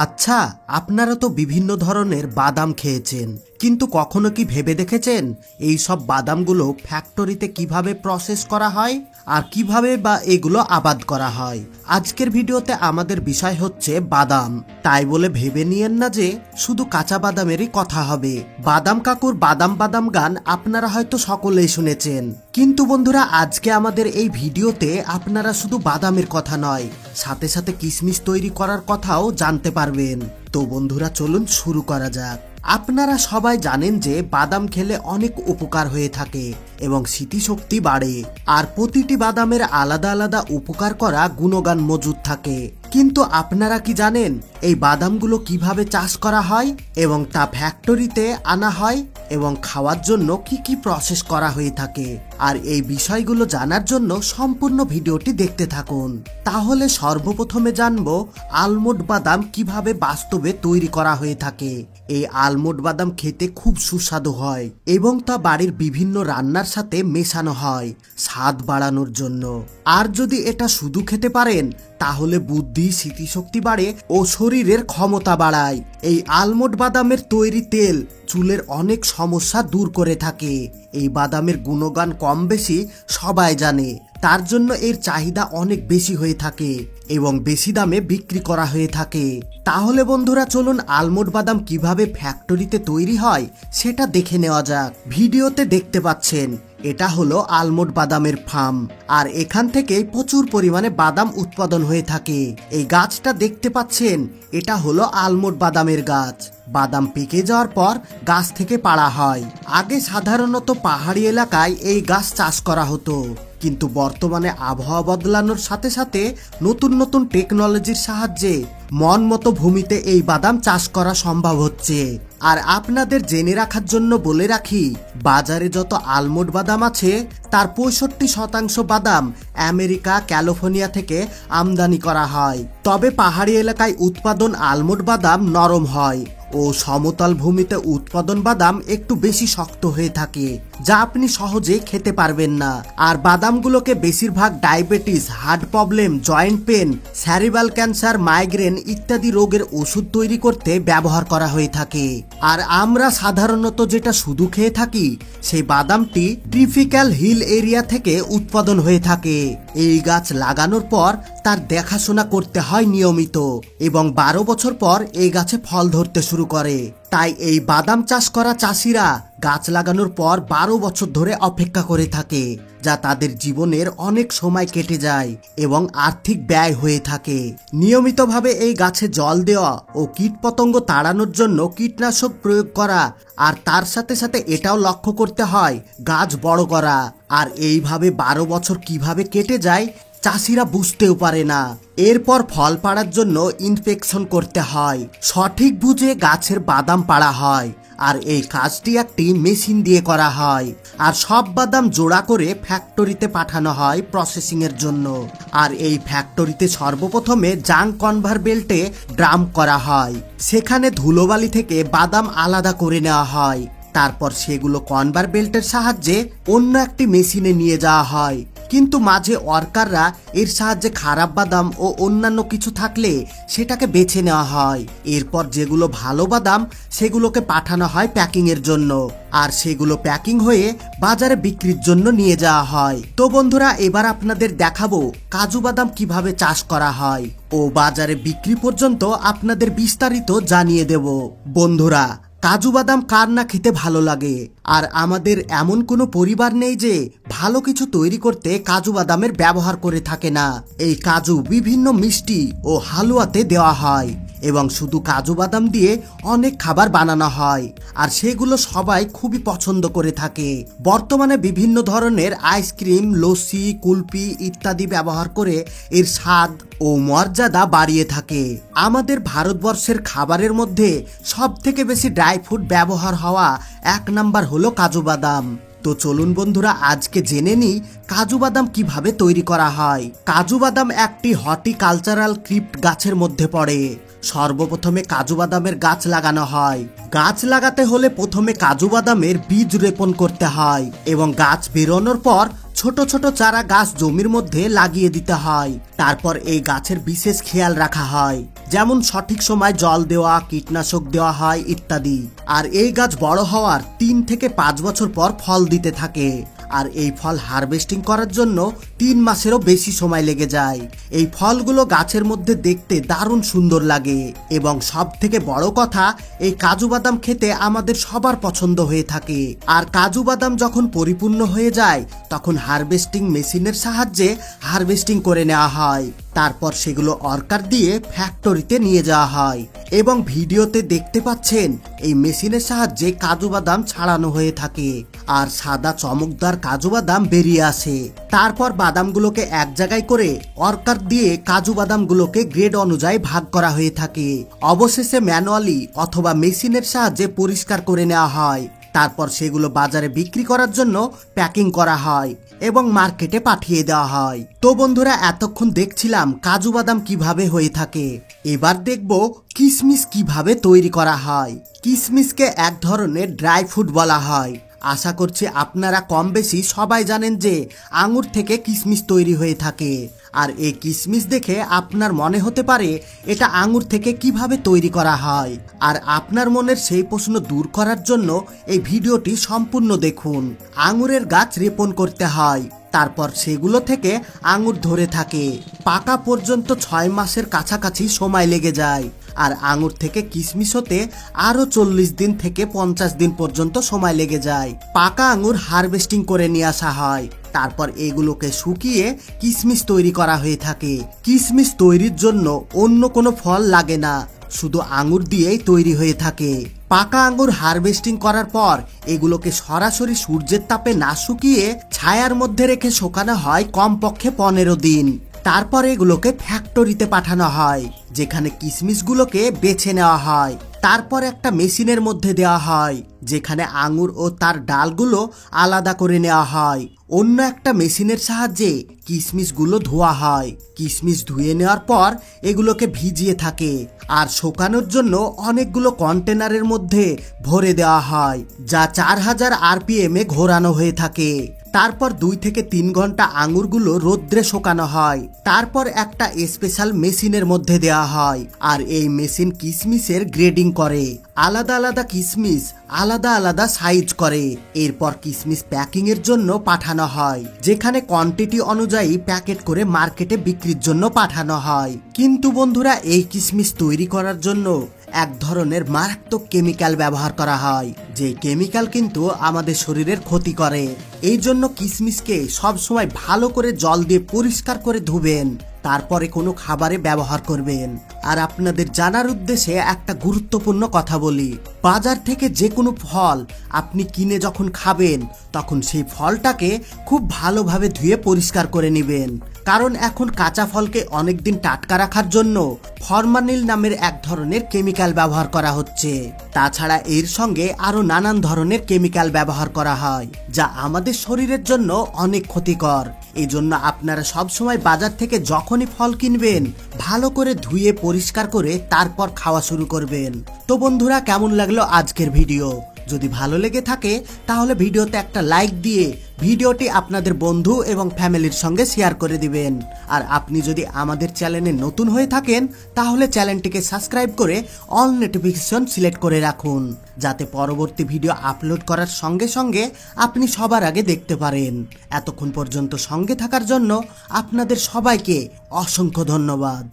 আচ্ছা, আপনারা তো বিভিন্ন ধরনের বাদাম খেয়েছেন, কিন্তু কখনো কি ভেবে দেখেছেন এই সব বাদামগুলো ফ্যাক্টরিতে কিভাবে প্রসেস করা হয় আর কিভাবে বা এগুলো আবাদ করা হয়? আজকের ভিডিওতে আমাদের বিষয় হচ্ছে বাদাম। তাই বলে ভেবে নিয়েন না যে শুধু কাঁচা বাদামেরই কথা হবে। বাদাম কাকুর বাদাম বাদাম গান আপনারা হয়তো সকলেই শুনেছেন, কিন্তু বন্ধুরা আজকে আমাদের এই ভিডিওতে আপনারা শুধু বাদামের কথা নয়, সাথে সাথে কিশমিশ তৈরি করার কথাও জানতে পারবেন। তো বন্ধুরা চলুন শুরু করা যাক। আপনারা সবাই জানেন যে বাদাম খেলে অনেক উপকার হয়ে থাকে এবং স্মৃতিশক্তি বাড়ে, আর প্রতিটি বাদামের আলাদা আলাদা উপকার করা গুণগান মজুদ থাকে। কিন্তু আপনারা কি জানেন এই বাদামগুলো কিভাবে চাষ করা হয় এবং তা ফ্যাক্টরিতে আনা হয় এবং খাওয়ার জন্য কি কি প্রসেস করা হয়ে থাকে? আর এই বিষয়গুলো জানার জন্য সম্পূর্ণ ভিডিওটি দেখতে থাকুন। তাহলে সর্বপ্রথমে জানবো আলমন্ড বাদাম কিভাবে বাস্তবে তৈরি করা হয়ে থাকে। এই আলমন্ড বাদাম খেতে খুব সুস্বাদু হয় এবং তা বাড়ির বিভিন্ন রান্নার সাথে মেশানো হয় স্বাদ বাড়ানোর জন্য। আর যদি এটা শুধু খেতে পারেন তাহলে বুদ্ধি, স্মৃতিশক্তি বাড়ে ও শরীরের ক্ষমতা বাড়ায়। এই আলমন্ড বাদামের তৈরি তেল চুলের অনেক সমস্যা দূর করে থাকে। এই বাদামের গুণগান কম বেশি সবাই জানে, তার জন্য এর চাহিদা অনেক বেশি হয়ে থাকে এবং বেশি দামে বিক্রি করা হয়ে থাকে। তাহলে বন্ধুরা চলুন আলমন্ড বাদাম কিভাবে ফ্যাক্টরিতে তৈরি হয় সেটা দেখে নেওয়া যাক। ভিডিওতে দেখতে পাচ্ছেন এটা হলো আলমন্ড বাদামের ফার্ম, আর এখান থেকে প্রচুর পরিমাণে বাদাম উৎপাদন হয়ে থাকে। এই গাছটা দেখতে পাচ্ছেন এটা হলো আলমন্ড বাদামের গাছ। বাদাম পেকে যাওয়ার পর গাছ থেকে পাড়া হয়। আগে সাধারণত পাহাড়ি এলাকায় এই গাছ চাষ করা হতো, কিন্তু বর্তমানে আবহাওয়া বদলানোর সাথে সাথে নতুন নতুন টেকনোলজির সাহায্যে মন মতো ভূমিতে এই বাদাম চাষ করা সম্ভব হচ্ছে। আর আপনাদের জেনে রাখার জন্য বলে রাখি, বাজারে যত আলমন্ড বাদাম আছে তার 65% বাদাম আমেরিকা, ক্যালিফোর্নিয়া থেকে আমদানি করা হয়। তবে পাহাড়ি এলাকায় উৎপাদন আলমন্ড বাদাম নরম হয় ও সমতল ভূমিতে উৎপাদন বাদাম একটু বেশি শক্ত হয়ে থাকে, যা আপনি সহজে খেতে পারবেন না। আর বাদামগুলোকে বেশিরভাগ diabetes, heart problem, joint pain, cerebral cancer, migraine ইত্যাদি রোগের ওষুধ তৈরি করতে ব্যবহার করা হয়ে থাকে। আর আমরা সাধারণত যেটা শুধু খেয়ে থাকি সেই বাদামটি ট্রপিক্যাল হিল এরিয়া থেকে উৎপাদন হয়ে থাকে। এই গাছ লাগানোর পর তার দেখাশোনা করতে হয় নিয়মিত এবং 12 বছর পর এই গাছে ফল ধরতে শুরু করে। তাই এই বাদাম চাষ করা চাষিরা গাছ লাগানোর পর 12 বছর ধরে অপেক্ষা করে থাকে, যা তাদের জীবনের অনেক সময় কেটে যায় এবং আর্থিক ব্যয় হয়ে থাকে। নিয়মিতভাবে এই গাছে জল দেওয়া ও কীটপতঙ্গ তাড়ানোর জন্য কীটনাশক প্রয়োগ করা, আর তার সাথে সাথে এটাও লক্ষ্য করতে হয় গাছ বড় করা। আর এইভাবে 12 বছর কিভাবে কেটে যায় চাষিরা বুঝতেও পারে না। এরপর ফল পাড়ার জন্য ইনস্পেকশন করতে হয়, সঠিক বুঝে গাছের বাদাম পাড়া হয়, আর এই কাজটি একটি মেশিন দিয়ে করা হয়। আর সব বাদাম জোড়া করে ফ্যাক্টরিতে পাঠানো হয় প্রসেসিং এর জন্য। আর এই ফ্যাক্টরিতে সর্বপ্রথমে জাঙ্ক কনভার বেল্টে ড্রাম করা হয়, সেখানে ধুলোবালি থেকে বাদাম আলাদা করে নেওয়া হয়। তারপর সেগুলো কনভার বেল্টের সাহায্যে অন্য একটি মেশিনে নিয়ে যাওয়া হয়, কিন্তু মাঝে ওয়ার্কাররা এর সাহায্যে খারাপ বাদাম ও অন্যান্য কিছু থাকলে সেটাকে বেছে নেওয়া হয়। এরপর যেগুলো ভালো বাদাম সেগুলোকে পাঠানো হয় প্যাকিং এর জন্য, আর সেগুলো প্যাকিং হয়ে বাজারে বিক্রির জন্য নিয়ে যাওয়া হয়। তো বন্ধুরা এবার আপনাদের দেখাবো কাজু বাদাম কিভাবে চাষ করা হয় ও বাজারে বিক্রি পর্যন্ত আপনাদের বিস্তারিত জানিয়ে দেব। বন্ধুরা কাজু বাদাম কার না খেতে ভালো লাগে, আর আমাদের এমন কোনো পরিবার নেই যে ভালো কিছু তৈরি করতে কাজু বাদামের ব্যবহার করে থাকে না। এই কাজু বিভিন্ন মিষ্টি ও হালুয়াতে দেওয়া হয় এবং শুধু কাজু বাদাম দিয়ে অনেক খাবার বানানো হয়, আর সেগুলো সবাই খুবই পছন্দ করে থাকে। বর্তমানে বিভিন্ন ধরনের আইসক্রিম, লস্যি, কুলফি ইত্যাদি ব্যবহার করে এর স্বাদ ও মর্যাদা বাড়িয়ে থাকে। আমাদের ভারতবর্ষের খাবারের মধ্যে সব থেকে বেশি ড্রাই ফ্রুট ব্যবহার হওয়া 1 নাম্বার হলো কাজু বাদাম। তো চলুন বন্ধুরা আজকে জেনে নিই কাজু বাদাম কিভাবে তৈরি করা হয়। কাজু বাদাম একটি হর্টিকালচারাল ক্রিপ্ট গাছের মধ্যে পড়ে। সর্বপ্রথমে কাজু বাদামের গাছ লাগানো হয়। গাছ লাগাতে হলে প্রথমে কাজু বাদামের বীজ রোপণ করতে হয় এবং গাছ বেরোনোর পর ছোট ছোট চারা গাছ জমির মধ্যে লাগিয়ে দিতে হয়। তারপর এই গাছের বিশেষ খেয়াল রাখা হয় যেমন সঠিক সময় জল দেওয়া, কীটনাশক দেওয়া হয় ইত্যাদি। আর এই গাছ বড় হওয়ার 3 থেকে 5 বছর পর ফল দিতে থাকে। আর এই ফল হারভেস্টিং করার জন্য 3 মাসেরও বেশি সময় লেগে যায়। এই ফলগুলো গাছের মধ্যে দেখতে দারুণ সুন্দর লাগে এবং সব থেকে বড় কথা, এই কাজু বাদাম খেতে আমাদের সবার পছন্দ হয়ে থাকে। আর কাজু বাদাম যখন পরিপূর্ণ হয়ে যায় তখন হারভেস্টিং মেশিনের সাহায্যে হারভেস্টিং করে নেওয়া হয়। তারপর সেগুলো অর্কার দিয়ে ফ্যাক্টরিতে নিয়ে যাওয়া হয় এবং ভিডিওতে দেখতে পাচ্ছেন এই মেশিনের সাহায্যে কাজু বাদাম ছাড়ানো হয়ে থাকে আর সাদা চমকদার কাজু বাদাম বেরিয়ে আসে। তারপর বাদামগুলোকে এক জায়গায় করে অর্কার দিয়ে কাজু বাদামগুলোকে গ্রেড অনুযায়ী ভাগ করা হয়ে থাকে। অবশেষে ম্যানুয়ালি অথবা মেশিনের সাহায্যে পরিষ্কার করে নেওয়া হয়। তারপর সেগুলো বাজারে বিক্রি করার জন্য প্যাকিং করা হয় এবং মার্কেটে পাঠিয়ে দেওয়া হয়। তো বন্ধুরা, এতক্ষণ দেখছিলাম কাজু বাদাম কিভাবে হয়ে থাকে। এবার দেখব কিশমিশ কিভাবে তৈরি করা হয়। কিশমিশকে এক ধরনের ড্রাই ফ্রুট বলা হয়। আশা করছি আপনারা কম বেশি সবাই জানেন যে আঙুর থেকে কিশমিশ তৈরি হয়ে থাকে। আর এই কিশমিশ দেখে আপনার মনে হতে পারে এটা আঙুর থেকে কিভাবে তৈরি করা হয়। আর আপনার মনের সেই প্রশ্ন দূর করার জন্য এই ভিডিওটি সম্পূর্ণ দেখুন। আঙুরের গাছ রোপণ করতে হয়, তারপর সেগুলো থেকে আঙুর ধরে থাকে। পাকা পর্যন্ত 6 মাসের কাছাকাছি সময় লেগে যায়। আর আঙুর থেকে কিশমিশ হতে আরো 40 দিন থেকে 50 দিন পর্যন্ত সময় লেগে যায়। পাকা আঙুর হারভেস্টিং করে নিয়ে আসা হয়। তারপর এগুলোকে শুকিয়ে কিশমিশ তৈরি করা হয়ে থাকে। কিশমিশ তৈরির জন্য অন্য কোনো ফল লাগে না, শুধু আঙুর দিয়েই তৈরি হয়ে থাকে। পাকা আঙুর হারভেস্টিং করার পর এগুলোকে সরাসরি সূর্যের তাপে না শুকিয়ে ছায়ার মধ্যে রেখে শুকানো হয় কমপক্ষে 15 দিন। তারপর এগুলোকে ফ্যাক্টরিতে পাঠানো হয়, যেখানে কিশমিশগুলোকে বেছে নেওয়া হয়। তারপর একটা মেশিনের মধ্যে দেওয়া হয়, যেখানে আঙুর ও তার ডালগুলো আলাদা করে নেওয়া হয়। অন্য একটা মেশিনের সাহায্যে কিশমিশগুলো ধোয়া হয়। কিশমিশ ধুয়ে নেওয়ার পর এগুলোকে ভিজিয়ে থাকে আর শুকানোর জন্য অনেকগুলো কন্টেনারের মধ্যে ভরে দেওয়া হয়, যা 4000 RPM এ ঘোরানো হয়ে থাকে। তারপর 2 থেকে 3 ঘন্টা আঙুরগুলো রোদ্রে শুকানো হয়। তারপর একটা স্পেশাল মেশিনের মধ্যে দেওয়া হয় আর এই মেশিন কিশমিশের গ্রেডিং করে। আলাদা আলাদা কিশমিশ আলাদা আলাদা সাইজ করে। এরপর কিশমিশ প্যাকিং এর জন্য পাঠানো হয়, যেখানে কোয়ান্টিটি অনুযায়ী প্যাকেট করে মার্কেটে বিক্রির জন্য পাঠানো হয়। কিন্তু বন্ধুরা, এই কিশমিশ তৈরি করার জন্য এক ধরনের মারাত্মক কেমিক্যাল ব্যবহার করা হয়, যে কেমিক্যাল কিন্তু আমাদের শরীরের ক্ষতি করে। এই জন্য কিশমিশকে সবসময় ভালো করে জল দিয়ে পরিষ্কার করে ধুবেন, তারপরে কোনো খাবারে ব্যবহার করবেন। আর আপনাদের জানার উদ্দেশ্যে একটা গুরুত্বপূর্ণ কথা বলি, বাজার থেকে যে কোনো ফল আপনি কিনে যখন খাবেন তখন সেই ফলটাকে খুব ভালোভাবে ধুয়ে পরিষ্কার করে নেবেন। কারণ এখন কাঁচা ফলকে অনেকদিন টাটকা রাখার জন্য ফরমালিন নামের এক ধরনের কেমিক্যাল ব্যবহার করা হচ্ছে। তাছাড়া এর সঙ্গে আরো নানান ধরনের কেমিক্যাল ব্যবহার করা হয়, যা আমাদের শরীরের জন্য অনেক ক্ষতিকর। এই জন্য আপনারা সবসময় বাজার থেকে যখনই ফল কিনবেন ভালো করে ধুয়ে পরিষ্কার করে তারপর খাওয়া শুরু করবেন। তো বন্ধুরা, কেমন লাগলো আজকের ভিডিও? যদি ভালো লেগে থাকে তাহলে ভিডিওতে একটা লাইক দিয়ে ভিডিওটি আপনাদের বন্ধু এবং ফ্যামিলির সঙ্গে শেয়ার করে দিবেন। আর আপনি যদি আমাদের চ্যানেলে নতুন হয়ে থাকেন তাহলে চ্যানেলটিকে সাবস্ক্রাইব করে অল নোটিফিকেশন সিলেক্ট করে রাখুন, যাতে পরবর্তী ভিডিও আপলোড করার সঙ্গে সঙ্গে আপনি সবার আগে দেখতে পারেন। এতক্ষণ পর্যন্ত সঙ্গে থাকার জন্য আপনাদের সবাইকে অসংখ্য ধন্যবাদ।